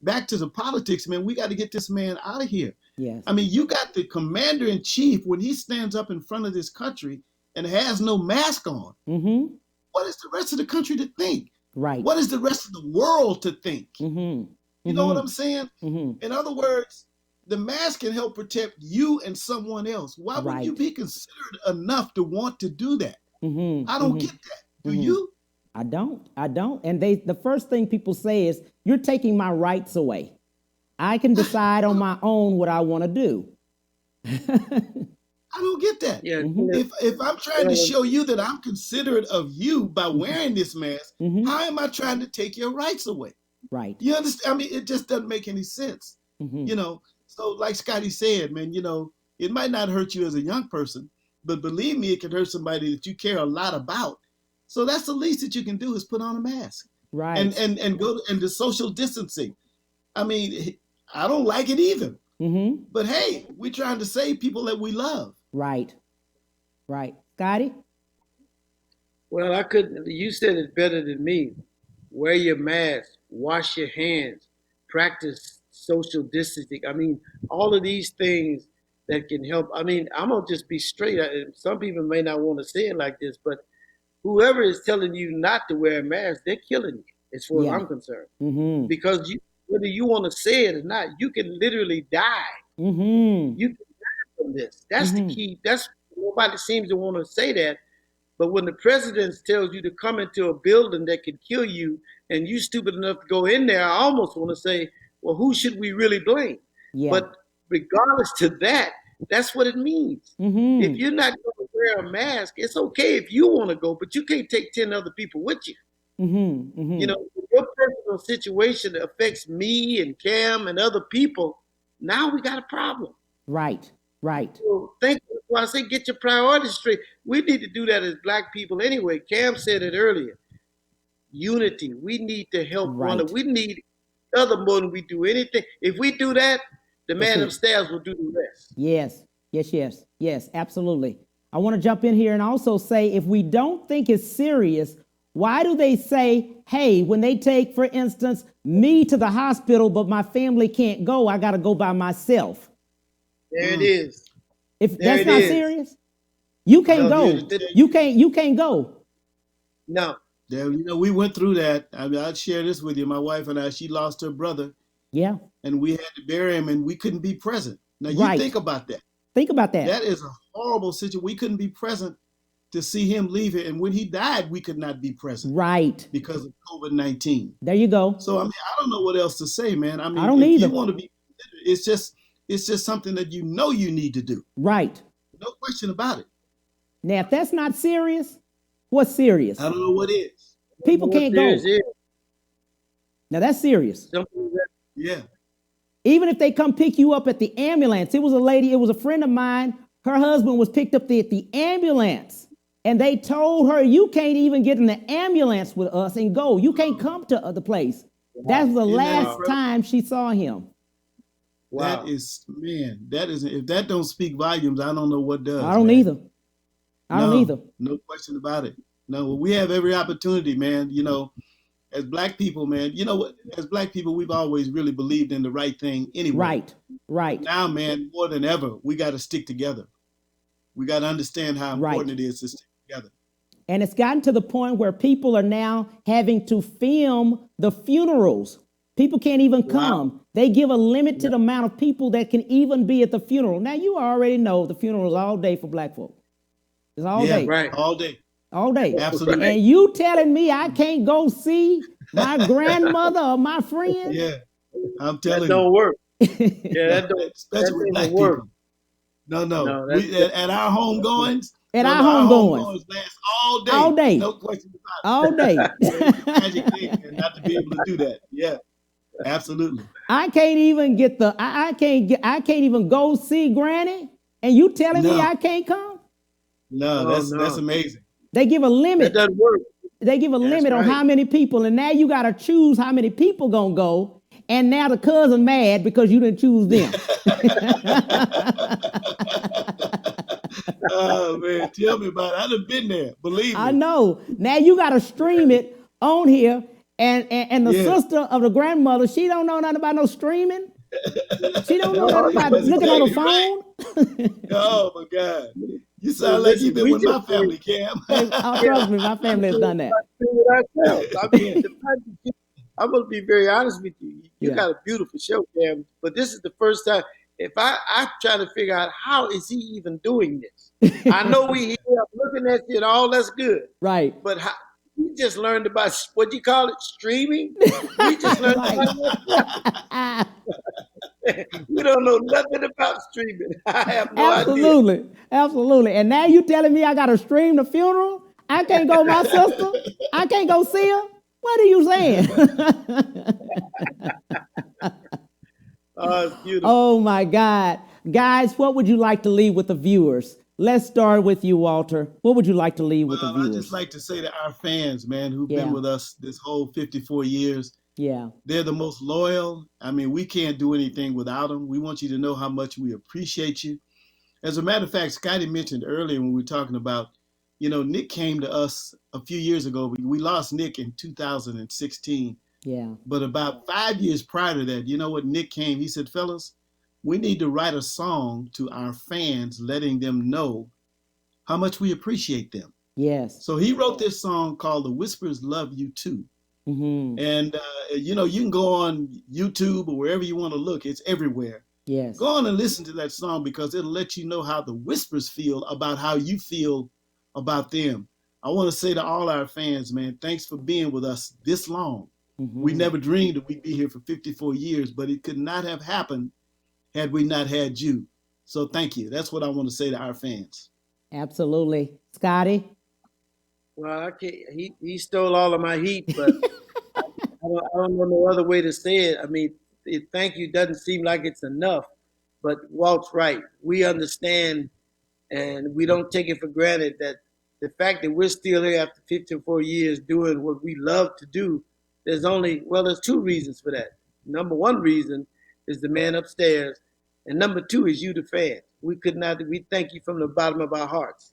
D: back to the politics, man, we got to get this man out of here.
C: Yes.
D: I mean, you got the commander in chief when he stands up in front of this country and has no mask on. What is the rest of the country to think?
C: Right.
D: What is the rest of the world to think? You know what I'm saying? In other words, the mask can help protect you and someone else. Why would you be considered enough to want to do that? I don't get that. Do you?
C: I don't. And the first thing people say is, you're taking my rights away. I can decide on my own what I want to do.
D: I don't get that.
E: Yeah.
D: If I'm trying to show you that I'm considerate of you by wearing this mask, how am I trying to take your rights away?
C: Right.
D: You understand? I mean, it just doesn't make any sense. You know, so like Scotty said, man, you know, it might not hurt you as a young person, but believe me, it can hurt somebody that you care a lot about. So that's the least that you can do is put on a mask.
C: Right.
D: And go and the social distancing. I mean, I don't like it either. But hey, we're trying to save people that we love.
C: Right. Right. Scotty?
E: Well, I couldn't. You said it better than me. Wear your mask, wash your hands, practice social distancing. I mean, all of these things that can help. I mean, I'm going to just be straight. Some people may not want to say it like this, but whoever is telling you not to wear a mask, they're killing you, as far as I'm concerned. Because whether you want to say it or not, you can literally die. You can die from this. That's the key. That's nobody seems to want to say that. But when the president tells you to come into a building that could kill you, and you stupid enough to go in there, I almost want to say, well, who should we really blame? But regardless to that, that's what it means. If you're not going to wear a mask, it's okay if you want to go, but you can't take 10 other people with you. You know, if your personal situation affects me and Cam and other people, now we got a problem.
C: Right.
E: So thank you. Well, I say get your priorities straight. We need to do that as Black people anyway. Cam said it earlier. Unity. We need to help one another. We need each other more than we do anything. If we do that, the man upstairs will do the rest.
C: Yes, absolutely. I want to jump in here and also say, if we don't think it's serious, why do they say, hey, when they take, for instance, me to the hospital, but my family can't go, I got to go by myself?
E: There it is.
C: If that's not serious, you can't go. You can't go.
E: No.
D: Yeah, you know, we went through that. I mean, I'd share this with you. My wife and I, she lost her brother.
C: Yeah.
D: And we had to bury him, and we couldn't be present. Now, you think about that.
C: Think about that.
D: That is a horrible situation. We couldn't be present to see him leave it. And when he died, we could not be present.
C: Right.
D: Because of COVID-19.
C: There you go.
D: So, I mean, I don't know what else to say, man. I mean,
C: I don't either.
D: You want to be, it's just something that you know you need to do.
C: Right.
D: No question about it.
C: Now, if that's not serious, what's serious?
D: I don't know what is.
C: People can't go. Now, that's serious.
D: Yeah.
C: Even if they come pick you up at the ambulance. It was a friend of mine. Her husband was picked up at the ambulance. And they told her, you can't even get in the ambulance with us and go. You can't come to the place. That's the last time she saw him.
D: Wow. If that don't speak volumes, I don't know what does.
C: I don't either. I don't either.
D: No question about it. No, we have every opportunity, man. You know, as Black people, man, you know what? As Black people, we've always really believed in the right thing anyway. Right. Now, man, more than ever, we got to stick together. We got to understand how important it is to stick together.
C: And it's gotten to the point where people are now having to film the funerals. People can't even come. Wow. They give a limited amount of people that can even be at the funeral. Now, you already know the funeral is all day for Black folk. It's all day.
D: Right. All day.
C: All day.
D: Absolutely.
C: And you telling me I can't go see my grandmother or my friend?
D: Yeah. I'm telling you.
E: That don't work.
D: Especially with Black people. No. At our home goings.
C: At our home goings.
D: Last all day.
C: All day.
D: No question about it.
C: All day.
D: Magic thing not to be able to do that. Yeah. Absolutely.
C: I can't even get I can't even go see Granny, and you telling me I can't come?
D: No, that's amazing.
C: They give a limit.
E: That doesn't work.
C: They give a limit on how many people, and now you got to choose how many people gonna go. And now the cousin mad because you didn't choose them.
D: Oh man, tell me about it. I done been there. Believe me.
C: I know. Now you got to stream it on here, and the
D: Yeah.
C: sister of the grandmother, she don't know nothing about no streaming. She don't know nothing about
D: That's
C: looking on the
D: exactly
C: phone.
D: Oh my God, you sound like you've been with my family, Cam.
C: Oh, trust me, my family has done that.
E: I mean, the fact that I'm gonna be very honest with you. You
C: Yeah.
E: got a beautiful show, Cam, but this is the first time. If I'm trying to figure out how is he even doing this. I know we here looking at you and all that's good,
C: Right.
E: but how, we just learned about what do you call it, streaming. We just learned about we don't know nothing about streaming. I have no idea.
C: Absolutely. Absolutely. And now you telling me I got to stream the funeral? I can't go my sister? I can't go see her? What are you saying?
E: Oh, it's beautiful.
C: Oh my God. Guys, what would you like to leave with the viewers? Let's start with you, Walter. What would you like to leave with the
D: Well, I
C: viewers?
D: just like to say to our fans, man, who've
C: Yeah.
D: been with us this whole 54 years,
C: Yeah.
D: they're the most loyal. I mean, we can't do anything without them. We want you to know how much we appreciate you. As a matter of fact, Scotty mentioned earlier when we were talking about, Nick came to us a few years ago. We lost Nick in 2016.
C: Yeah.
D: But about 5 years prior to that, you know what? Nick came, he said, fellas, we need to write a song to our fans, letting them know how much we appreciate them.
C: Yes.
D: So he wrote this song called The Whispers Love You Too.
C: Mm-hmm.
D: And, you can go on YouTube or wherever you want to look. It's everywhere.
C: Yes.
D: Go on and listen to that song because it'll let you know how the Whispers feel about how you feel about them. I want to say to all our fans, man, thanks for being with us this long.
C: Mm-hmm.
D: We never dreamed that we'd be here for 54 years, but it could not have happened had we not had you. So thank you. That's what I want to say to our fans.
C: Absolutely. Scotty?
E: Well, I can't. He stole all of my heat, but I don't know no other way to say it. I mean, thank you doesn't seem like it's enough, but Walt's right. We understand, and we don't take it for granted that the fact that we're still here after 54 years doing what we love to do. There's two reasons for that. Number one reason is the man upstairs, and number two is you, the fan. We thank you from the bottom of our hearts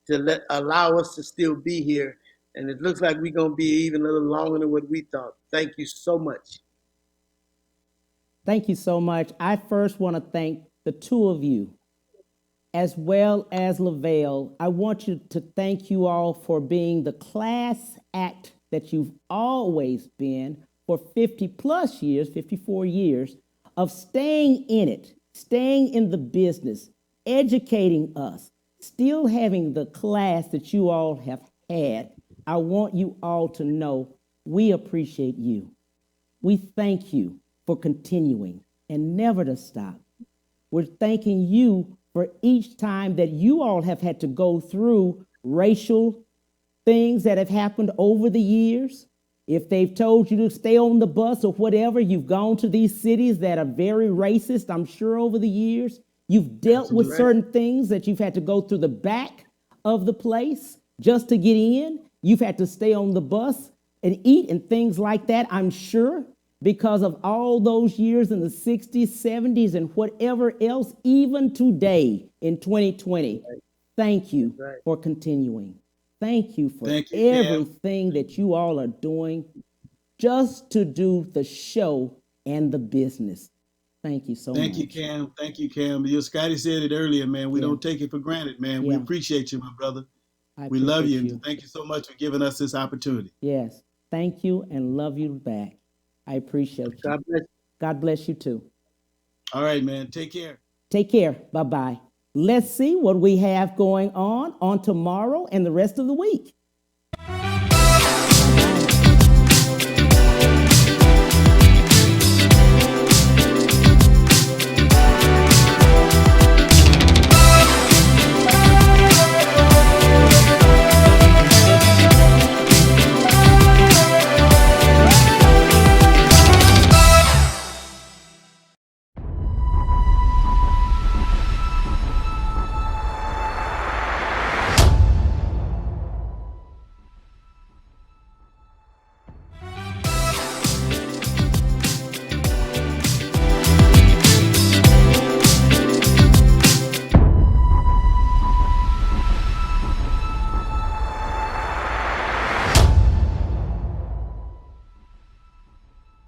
E: to allow us to still be here. And it looks like we're going to be even a little longer than what we thought. Thank you so much.
C: Thank you so much. I first want to thank the two of you, as well as LaVelle. I want you to thank you all for being the class act that you've always been for 50 plus years, 54 years, of staying in it, staying in the business, educating us, still having the class that you all have had. I want you all to know we appreciate you. We thank you for continuing and never to stop. We're thanking you for each time that you all have had to go through racial things that have happened over the years. If they've told you to stay on the bus or whatever, you've gone to these cities that are very racist, I'm sure, over the years. You've dealt with certain things that you've had to go through the back of the place just to get in. You've had to stay on the bus and eat and things like that, I'm sure, because of all those years in the 60s, 70s, and whatever else, even today in 2020. Thank you for continuing. Thank you for everything that you all are doing just to do the show and the business. Thank you so much.
D: Thank you, Cam. Thank you, Cam. Scotty said it earlier, man. We don't take it for granted, man. We appreciate you, my brother. We love you. And thank you so much for giving us this opportunity.
C: Yes. Thank you and love you back. I appreciate you.
E: God bless.
C: God bless you too.
D: All right, man. Take care.
C: Take care. Bye-bye. Let's see what we have going on tomorrow and the rest of the week.